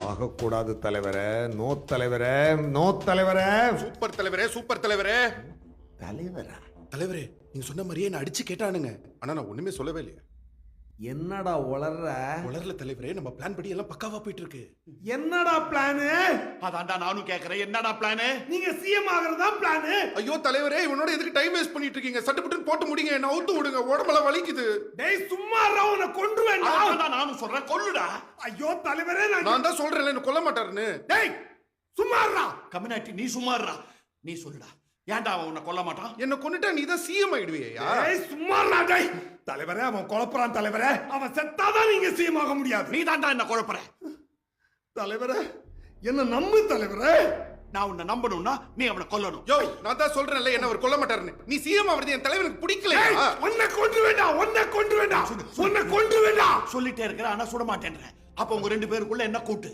ஆகக்கூடாது தலைவரே. நோ தலைவரே, நோ தலைவரே. சூப்பர் தலைவரே, சூப்பர் தலைவரே. தலைவரா? தலைவரே, நீங்க சொன்ன மாதிரியே நான் அடிச்சு கேட்டானுங்க. ஆனா நான் ஒண்ணுமே சொல்லவே இல்லையா. என்னடா உளர்ற? வளரல தலைவரே, நம்ம பிளான் படி எல்லாம் பக்காவா போயிட்டு இருக்கு. என்னடா பிளானு? அதான்டா நானும் கேக்குறேன், என்னடா பிளானு? நீங்க சிஎம் ஆகிறதா பிளானு? ஐயோ தலைவரே, இவனோட எதுக்கு டைம் வேஸ்ட் பண்ணிட்டு இருக்கீங்க? சட்டுப்பட்டு போட்டு முடிங்க, என்ன அவுத்து விடுங்க, உடம்பெல்லாம் வலிக்குது. டேய் சும்மா இருடா, உன்னை கொன்றுவேன். அதான்டா நானும் சொல்றேன், கொல்லுடா. ஐயோ தலைவரே, நான் தான் சொல்றேன்ல, என்ன கொல்ல மாட்டாருன்னு. டேய் சும்மா இருடா. கம்யூனிட்டி நீ சும்மா இருடா. நீ சொல்லுடா, ஏன்டா அவன் உன்னை கொல்ல மாட்டான்? என்ன கொன்னுட்டா நீ தான் சிஎம் ஆயிடுவியா? டேய் சும்மா இருடா. டேய் தலைவரே, அவன் குழப்பறான் தலைவரே. அவன் செத்தாதான் நீங்க சிஎம் ஆக முடியாது. நீ தான்டா என்ன குழப்பற. தலைவரே என்ன நம்பு தலைவரே. நான் உன்னை நம்பணும்னா நீ அவனை கொல்லணும். யோ, நான் தான் சொல்றேன்ல, என்ன அவர் கொல்ல மாட்டாருன்னு. நீ சிஎம் ஆவறது என் தலைவனுக்கு பிடிக்கலையா? உன்னை கொன்று வேண்டாம், உன்னை கொன்று வேண்டாம், உன்னை கொன்று வேண்டாம். சொல்லிட்டே இருக்கிற, ஆனா சுட மாட்டேன்ற. அப்ப உங்க ரெண்டு பேருக்குள்ள என்ன கூட்டு?